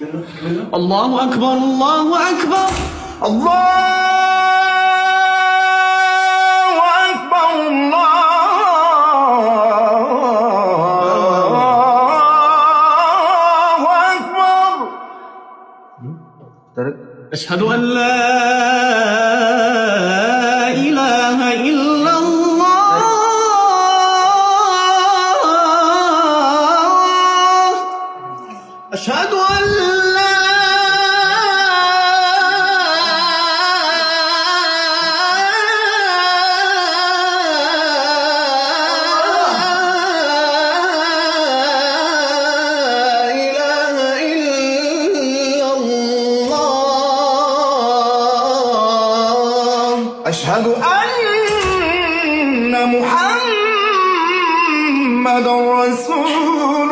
الله أكبر الله أكبر الله أكبر الله أكبر. أشهد أن لا إله إلا الله أشهد أن لا إله إلا الله أشهد أن محمد رسول